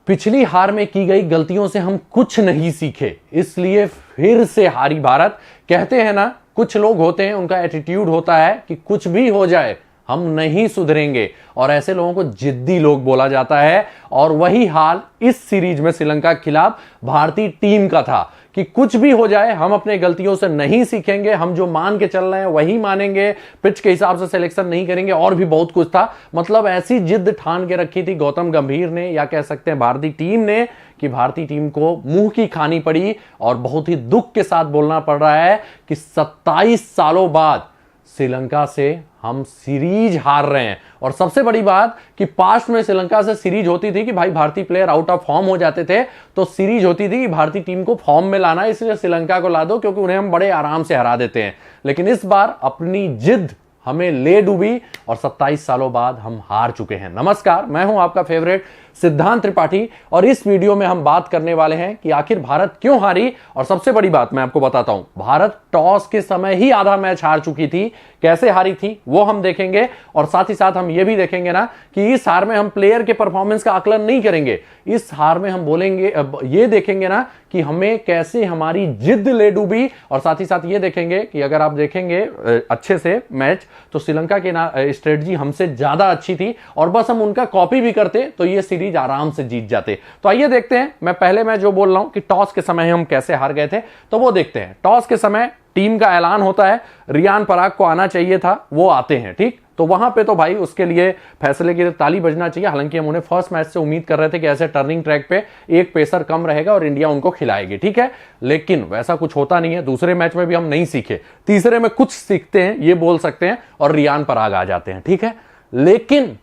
पिछली हार में की गई गलतियों से हम कुछ नहीं सीखे, इसलिए फिर से हारी भारत। कहते हैं ना, कुछ लोग होते हैं उनका एटीट्यूड होता है कि कुछ भी हो जाए हम नहीं सुधरेंगे, और ऐसे लोगों को जिद्दी लोग बोला जाता है। और वही हाल इस सीरीज में श्रीलंका के खिलाफ भारतीय टीम का था कि कुछ भी हो जाए हम अपने गलतियों से नहीं सीखेंगे, हम जो मान के चल रहे हैं वही मानेंगे, पिच के हिसाब से सिलेक्शन नहीं करेंगे, और भी बहुत कुछ था। मतलब ऐसी जिद ठान के रखी थी गौतम गंभीर ने, या कह सकते हैं भारतीय टीम ने, कि भारतीय टीम को मुंह की खानी पड़ी। और बहुत ही दुख के साथ बोलना पड़ रहा है कि 27 सालों बाद श्रीलंका से हम सीरीज हार रहे हैं। और सबसे बड़ी बात कि पास्ट में श्रीलंका से सीरीज होती थी कि भाई भारतीय प्लेयर आउट ऑफ फॉर्म हो जाते थे, तो सीरीज होती थी कि भारतीय टीम को फॉर्म में लाना, इसलिए श्रीलंका को ला दो क्योंकि उन्हें हम बड़े आराम से हरा देते हैं। लेकिन इस बार अपनी जिद हमें ले डूबी और 27 सालों बाद हम हार चुके हैं। नमस्कार, मैं हूं आपका फेवरेट सिद्धांत त्रिपाठी, और इस वीडियो में हम बात करने वाले हैं कि आखिर भारत क्यों हारी। और सबसे बड़ी बात मैं आपको बताता हूं, भारत टॉस के समय ही आधा मैच हार चुकी थी, कैसे हारी थी वो हम देखेंगे। और साथ ही साथ हम ये भी देखेंगे ना कि इस हार में हम प्लेयर के परफॉर्मेंस का आकलन नहीं करेंगे, इस हार में हम बोलेंगे, ये देखेंगे ना कि हमें कैसे हमारी जिद ले डूबी। और साथ ही साथ ये देखेंगे कि अगर आप देखेंगे अच्छे से मैच, तो श्रीलंका की स्ट्रेटजी हमसे ज्यादा अच्छी थी, और बस हम उनका कॉपी भी करते तो ये सीरीज आराम से जीत जाते। तो आइए देखते हैं, मैं पहले मैं जो बोल रहा हूं कि टॉस के समय हम कैसे हार गए थे, तो वो देखते हैं। टॉस के समय टीम का ऐलान होता है, रियान पराग को आना चाहिए था, वो आते हैं, ठीक। तो वहां पे तो भाई उसके लिए फैसले की ताली बजना चाहिए। हालांकि हम उन्हें फर्स्ट मैच से उम्मीद कर रहे थे कि ऐसे टर्निंग ट्रैक पे एक पेसर कम रहेगा और इंडिया उनको खिलाएगी, ठीक है। लेकिन वैसा कुछ होता नहीं है। दूसरे मैच में भी हम नहीं सीखे, तीसरे में कुछ सीखते हैं ये बोल सकते हैं, और रियान पराग आ जाते हैं, ठीक है। लेकिन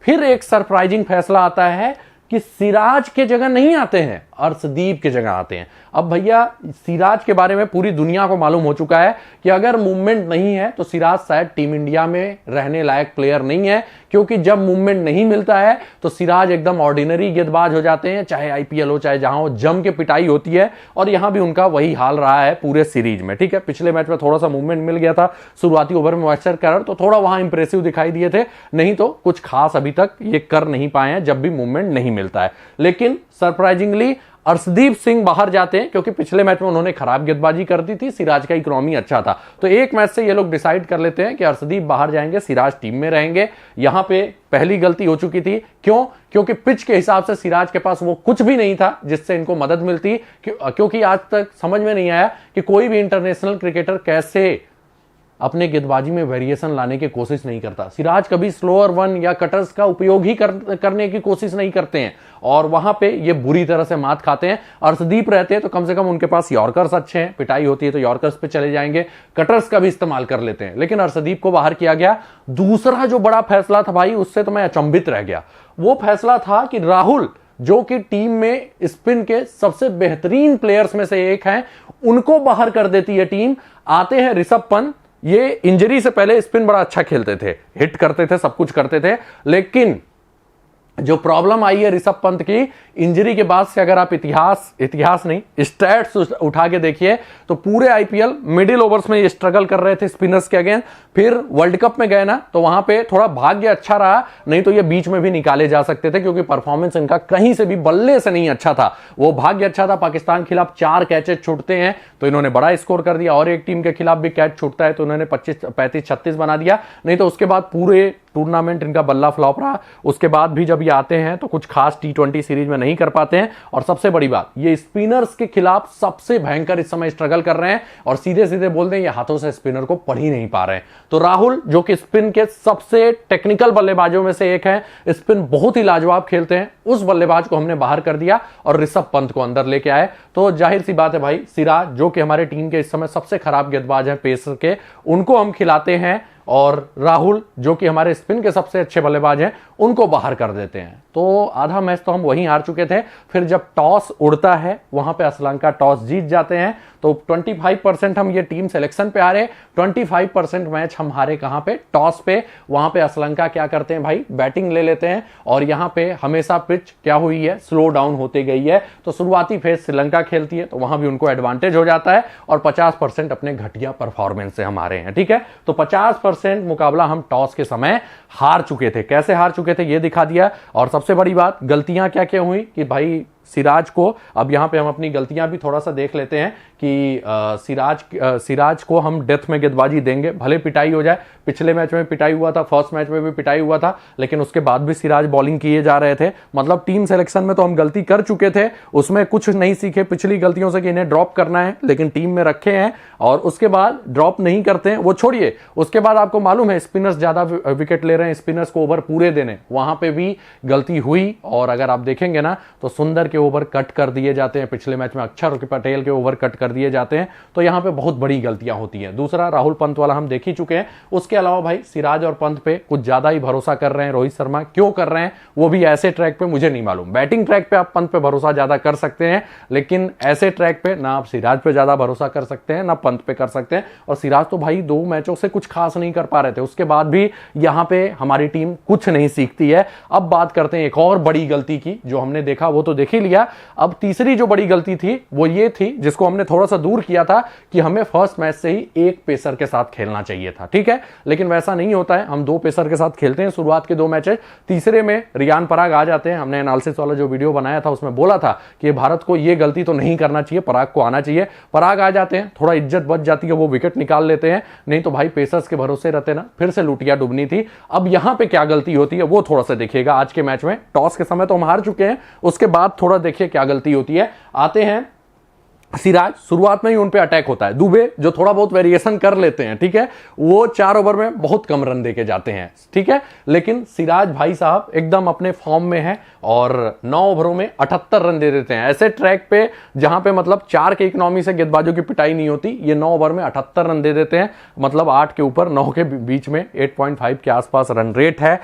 फिर एक सरप्राइजिंग फैसला आता है कि सिराज के जगह नहीं आते हैं, अर्शदीप के जगह आते हैं। अब भैया सिराज के बारे में पूरी दुनिया को मालूम हो चुका है कि अगर मूवमेंट नहीं है तो सिराज शायद टीम इंडिया में रहने लायक प्लेयर नहीं है, क्योंकि जब मूवमेंट नहीं मिलता है तो सिराज एकदम ऑर्डिनरी गेंदबाज हो जाते हैं, चाहे आईपीएल हो चाहे जहां हो, जम के पिटाई होती है। और यहां भी उनका वही हाल रहा है पूरे सीरीज में, ठीक है। पिछले मैच में थोड़ा सा मूवमेंट मिल गया था शुरुआती ओवर में वाइसर कर, तो थोड़ा वहां इंप्रेसिव दिखाई दिए थे, नहीं तो कुछ खास अभी तक ये कर नहीं पाए हैं जब भी मूवमेंट नहीं मिलता है। लेकिन सरप्राइजिंगली अर्शदीप सिंह बाहर जाते हैं, क्योंकि पिछले मैच में उन्होंने खराब गेंदबाजी कर दी थी, सिराज का इकोनॉमी अच्छा था। तो एक मैच से ये लोग डिसाइड कर लेते हैं कि अर्शदीप बाहर जाएंगे, सिराज टीम में रहेंगे। यहां पे पहली गलती हो चुकी थी, क्यों? क्योंकि पिच के हिसाब से सिराज के पास वो कुछ भी नहीं था जिससे इनको मदद मिलती, क्योंकि आज तक समझ में नहीं आया कि कोई भी इंटरनेशनल क्रिकेटर कैसे अपने गेंदबाजी में वेरिएशन लाने की कोशिश नहीं करता। सिराज कभी स्लोअर वन या कटर्स का उपयोग ही करने की कोशिश नहीं करते हैं, और वहां पे ये बुरी तरह से मात खाते हैं। अर्शदीप रहते हैं तो कम से कम उनके पास यॉर्कर्स अच्छे हैं, पिटाई होती है तो यॉर्कर्स पे चले जाएंगे, कटर्स का भी इस्तेमाल कर लेते हैं। लेकिन अर्शदीप को बाहर किया गया। दूसरा जो बड़ा फैसला था भाई, उससे तो मैं अचंभित रह गया। वो फैसला था कि राहुल, जो कि टीम में स्पिन के सबसे बेहतरीन प्लेयर्स में से एक हैं, उनको बाहर कर देती है टीम। आते हैं ऋषभ पंत, ये इंजरी से पहले स्पिन बड़ा अच्छा खेलते थे, हिट करते थे, सब कुछ करते थे। लेकिन जो प्रॉब्लम आई है ऋषभ पंत की इंजरी के बाद से, अगर आप इतिहास नहीं स्टैट्स उठा के देखिए, तो पूरे आईपीएल मिडिल ओवर्स में ये स्ट्रगल कर रहे थे स्पिनर्स के अगेंस्ट। फिर वर्ल्ड कप में गए ना, तो वहां पे थोड़ा भाग्य अच्छा रहा, नहीं तो ये बीच में भी निकाले जा सकते थे, क्योंकि परफॉर्मेंस इनका कहीं से भी बल्ले से नहीं अच्छा था। वो भाग्य अच्छा था, पाकिस्तान के खिलाफ 4 कैचेस छूटते हैं तो इन्होंने बड़ा स्कोर कर दिया, और एक टीम के खिलाफ भी कैच छूटता है तो उन्होंने 35-36 बना दिया। नहीं तो उसके बाद पूरे टूर्नामेंट इनका बल्ला फ्लॉप रहा। उसके बाद भी जब ये आते हैं तो कुछ खास T20 सीरीज में नहीं कर पाते हैं। और सबसे बड़ी बात, ये स्पिनर्स के खिलाफ सबसे भयंकर इस समय स्ट्रगल कर रहे हैं, और सीधे सीधे बोलते हैं ये हाथों से स्पिनर को पढ़ ही नहीं पा रहे हैं। तो राहुल, जो कि स्पिन के सबसे टेक्निकल बल्लेबाजों में से एक है, स्पिन बहुत ही लाजवाब खेलते हैं, उस बल्लेबाज को हमने बाहर कर दिया और ऋषभ पंत को अंदर लेके आए। तो जाहिर सी बात है भाई, सिराज, जो कि हमारे टीम के इस समय सबसे खराब गेंदबाज हैं पेसर के, उनको हम खिलाते हैं, और राहुल, जो कि हमारे स्पिन के सबसे अच्छे बल्लेबाज हैं, उनको बाहर कर देते हैं। तो आधा मैच तो हम वहीं हार चुके थे। फिर जब टॉस उड़ता है, वहां पे श्रीलंका टॉस जीत जाते हैं, तो 25% हम ये टीम सिलेक्शन पे हारे, 25% मैच हम हारे कहां पे? टॉस पे। वहां पे श्रीलंका क्या करते हैं भाई, बैटिंग ले लेते हैं, और यहां पे हमेशा पिच क्या हुई है, स्लो डाउन होते गई है। तो शुरुआती फेज श्रीलंका खेलती है, तो वहां भी उनको एडवांटेज हो जाता है, और 50% अपने घटिया परफॉर्मेंस से हम हारे हैं, ठीक है। तो 50% 100% मुकाबला हम टॉस के समय हार चुके थे। कैसे हार चुके थे ये दिखा दिया। और सबसे बड़ी बात, गलतियां क्या क्या हुई कि भाई सिराज को, अब यहां पे हम अपनी गलतियां भी थोड़ा सा देख लेते हैं कि सिराज को हम डेथ में गेंदबाजी देंगे, भले पिटाई हो जाए। पिछले मैच में पिटाई हुआ था, फर्स्ट मैच में भी पिटाई हुआ था, लेकिन उसके बाद भी सिराज बॉलिंग किए जा रहे थे। मतलब टीम सिलेक्शन में तो हम गलती कर चुके थे, उसमें कुछ नहीं सीखे पिछली गलतियों से कि इन्हें ड्रॉप करना है, लेकिन टीम में रखे हैं और उसके बाद ड्रॉप नहीं करते हैं। वो छोड़िए, उसके बाद आपको मालूम है स्पिनर्स ज्यादा विकेट ले रहे हैं, स्पिनर्स को ओवर पूरे देने, वहां पे भी गलती हुई। और अगर आप देखेंगे ना तो सुंदर के ओवर कट कर दिए जाते हैं, पिछले मैच में अक्षर पटेल के ओवर कट कर दिए जाते हैं, तो यहां पे बहुत बड़ी गलतियां होती हैं। दूसरा, राहुल पंत वाला हम देख ही चुके हैं। उसके अलावा भाई सिराज और पंत पे कुछ ज्यादा ही भरोसा कर रहे हैं रोहित शर्मा। क्यों कर रहे हैं वो भी ऐसे ट्रैक पे मुझे नहीं मालूम। बैटिंग ट्रैक पे आप पंत पे भरोसा ज्यादा कर सकते हैं, लेकिन ऐसे ट्रैक पे ना आप सिराज पे ज्यादा भरोसा कर सकते हैं ना पंत पे कर सकते हैं। और सिराज तो भाई 2 मैचों से कुछ खास नहीं कर पा रहे थे, उसके बाद भी यहां पे हमारी टीम कुछ नहीं सीखती है। अब बात करते हैं एक और बड़ी गलती की, जो हमने देखा वो तो देख ही लिया। अब तीसरी जो बड़ी गलती थी वो ये थी, जिसको हमने थोड़ा सा दूर किया था, कि हमें फर्स्ट मैच से ही एक पेसर के साथ खेलना चाहिए था। ठीक है, लेकिन वैसा नहीं होता है। हम 2 पेसर के साथ खेलते हैं शुरुआत के 2 मैचेस, तीसरे में रियान पराग आ जाते हैं। हमने एनालिसिस वाला जो वीडियो बनाया था उसमें बोला था कि भारत को ये गलती तो नहीं करना चाहिए, पराग को आना चाहिए। पराग आ जाते हैं, थोड़ा इज्जत बच जाती है, वो विकेट निकाल लेते हैं। नहीं तो भाई पेसर्स के भरोसे रहते ना, फिर से लुटिया डूबनी थी। अब यहां पे क्या गलती होती है वो थोड़ा सा देखिएगा। आज के मैच में टॉस के समय तो हम हार चुके हैं, उसके बाद थोड़ा देखिए क्या गलती होती है। आते हैं सिराज, शुरुआत में ही उन पे अटैक होता है। दुबे जो थोड़ा बहुत वेरिएशन कर लेते हैं, ठीक है, वो 4 ओवर में बहुत कम रन देके जाते हैं, ठीक है। लेकिन सिराज भाई साहब एकदम अपने फॉर्म में है और 9 ओवरों में 78 रन दे देते हैं। ऐसे ट्रैक पे जहां पे मतलब 4 के इकोनॉमी से गेंदबाजों की पिटाई नहीं होती, ये 9 ओवर में 78 रन दे देते हैं। मतलब 8 के ऊपर 9 के बीच में 8.5 के आसपास रन रेट है।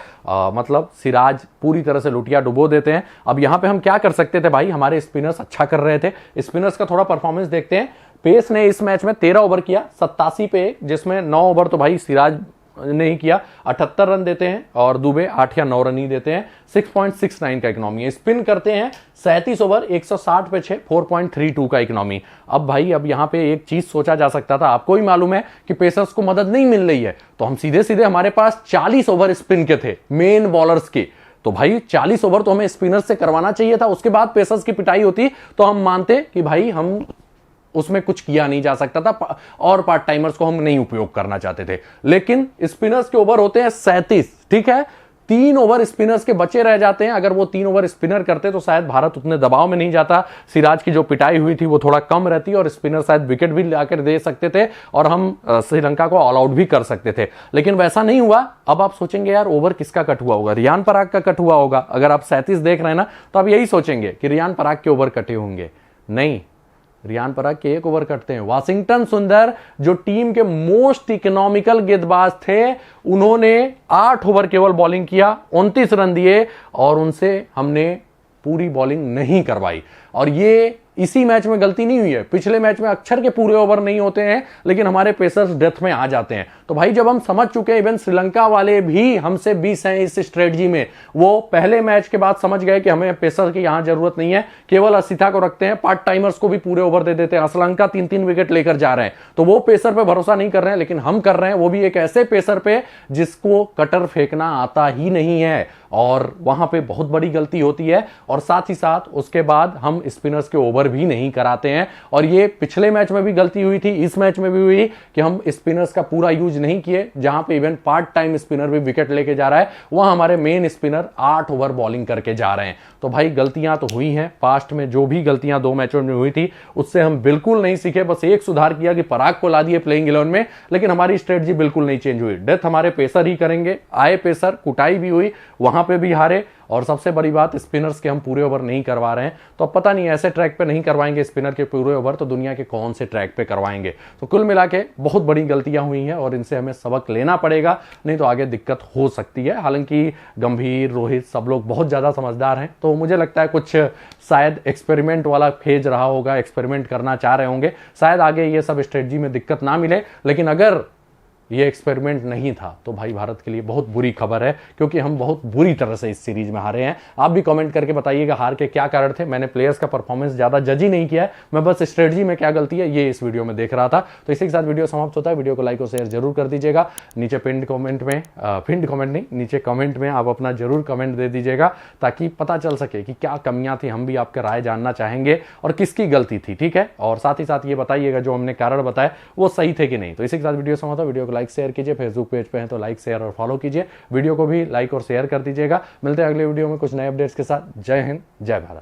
मतलब सिराज पूरी तरह से लुटिया डुबो देते हैं। अब यहां पे हम क्या कर सकते थे भाई, हमारे स्पिनर्स अच्छा कर रहे थे, स्पिनर्स का थोड़ा परफॉर्मेंस देखते हैं। पेस ने इस मैच में 13 ओवर किया 87 पे, जिसमें 9 ओवर तो भाई सिराज ने ही किया, 78 रन देते हैं और दुबे 8 या 9 रन ही देते हैं। 6.69 का इकोनॉमी है। स्पिन करते हैं 37 ओवर 160 पे 6, 4.32 का इकोनॉमी। अब भाई अब यहां पे एक चीज सोचा जा सकता था, आपको ही मालूम है कि पेसर्स को मदद नहीं मिल रही है, तो हम सीधे सीधे हमारे पास 40 ओवर स्पिन के थे मेन बॉलर्स के, तो भाई 40 ओवर तो हमें स्पिनर से करवाना चाहिए था। उसके बाद पेसर्स की पिटाई होती तो हम मानते कि भाई हम उसमें कुछ किया नहीं जा सकता था और पार्ट टाइमर्स को हम नहीं उपयोग करना चाहते थे। लेकिन स्पिनर्स के ओवर होते हैं 37, ठीक है, 3 ओवर स्पिनर्स के बचे रह जाते हैं। अगर वो 3 ओवर स्पिनर करते तो शायद भारत उतने दबाव में नहीं जाता, सिराज की जो पिटाई हुई थी वो थोड़ा कम रहती और स्पिनर शायद विकेट भी लाकर दे सकते थे और हम श्रीलंका को ऑल आउट भी कर सकते थे। लेकिन वैसा नहीं हुआ। अब आप सोचेंगे यार ओवर किसका कट हुआ होगा, रियान पराग का कट हुआ होगा। अगर आप 37 देख रहे हैं ना तो आप यही सोचेंगे कि रियान पराग के ओवर कटे होंगे। नहीं, रियान पराग के 1 ओवर कटते हैं। वाशिंगटन सुंदर जो टीम के मोस्ट इकोनॉमिकल गेंदबाज थे, उन्होंने 8 ओवर केवल बॉलिंग किया, 29 रन दिए और उनसे हमने पूरी बॉलिंग नहीं करवाई। और ये इसी मैच में गलती नहीं हुई है, पिछले मैच में अक्षर के पूरे ओवर नहीं होते हैं लेकिन हमारे पेसर्स डेथ में आ जाते हैं। तो भाई जब हम समझ चुके हैं, इवन श्रीलंका वाले भी हमसे 20 हैं इस स्ट्रेटजी में, वो पहले मैच के बाद समझ गए कि हमें पेसर की यहां जरूरत नहीं है, केवल असिथा को रखते हैं, पार्ट टाइमर्स को भी पूरे ओवर दे देते हैं। श्रीलंका 3-3 विकेट लेकर जा रहे हैं, तो वो पेसर पे भरोसा नहीं कर रहे हैं, लेकिन हम कर रहे हैं, वो भी एक ऐसे पेसर पे जिसको कटर फेंकना आता ही नहीं है। और वहां पे बहुत बड़ी गलती होती है। और साथ ही साथ उसके बाद हम स्पिनर्स के ओवर भी नहीं कराते हैं। और ये पिछले मैच में भी गलती हुई थी, इस मैच में भी हुई कि हम स्पिनर्स का पूरा यूज नहीं किए। जहां पे इवन पार्ट टाइम स्पिनर भी विकेट लेके जा रहा है, वहां हमारे मेन स्पिनर 8 ओवर बॉलिंग करके जा रहे हैं। तो भाई गलतियां तो हुई हैं, पास्ट में जो भी गलतियां 2 मैचों में हुई थी उससे हम बिल्कुल नहीं सीखे। बस एक सुधार किया कि पराग को ला दिए प्लेइंग 11 में, लेकिन हमारी स्ट्रेटजी बिल्कुल नहीं चेंज हुई। डेथ हमारे पेसर ही करेंगे। आए पेसर, कुटाई भी हुई, वहां पे भी हारे। और सबसे बड़ी बात, स्पिनर्स के हम पूरे ओवर नहीं करवा रहे हैं। तो अब पता नहीं ऐसे ट्रैक पे नहीं करवाएंगे स्पिनर के पूरे ओवर तो दुनिया के कौन से ट्रैक पे करवाएंगे। तो कुल मिला के बहुत बड़ी गलतियां हुई हैं और इनसे हमें सबक लेना पड़ेगा, नहीं तो आगे दिक्कत हो सकती है। हालांकि गंभीर, रोहित, सब लोग बहुत ज्यादा समझदार हैं, तो मुझे लगता है कुछ शायद एक्सपेरिमेंट वाला फेज रहा होगा, एक्सपेरिमेंट करना चाह रहे होंगे। शायद आगे ये सब स्ट्रेटजी में दिक्कत ना मिले, लेकिन अगर ये एक्सपेरिमेंट नहीं था, तो भाई भारत के लिए बहुत बुरी खबर है, क्योंकि हम बहुत बुरी तरह से इस सीरीज में हारे हैं। आप भी कमेंट करके बताइएगा हार के क्या कारण थे। मैंने प्लेयर्स का परफॉर्मेंस ज्यादा जज ही नहीं किया है, मैं बस स्ट्रेटजी में क्या गलती है ये इस वीडियो में देख रहा था। तो इसी के साथ वीडियो समाप्त होता है। वीडियो को लाइक और शेयर जरूर कर दीजिएगा। नीचे पिंड कमेंट में नीचे कमेंट में आप अपना जरूर कमेंट दे दीजिएगा, ताकि पता चल सके कि क्या कमियां थी। हम भी आपका राय जानना चाहेंगे और किसकी गलती थी, ठीक है। और साथ ही साथ ये बताइएगा जो हमने कारण बताए वो सही थे कि नहीं। तो इसी के साथ वीडियो समाप्त होता है। वीडियो को लाइक शेयर कीजिए, फेसबुक पेज पे हैं तो लाइक शेयर और फॉलो कीजिए। वीडियो को भी लाइक और शेयर कर दीजिएगा। मिलते हैं अगले वीडियो में कुछ नए अपडेट्स के साथ। जय हिंद, जय भारत।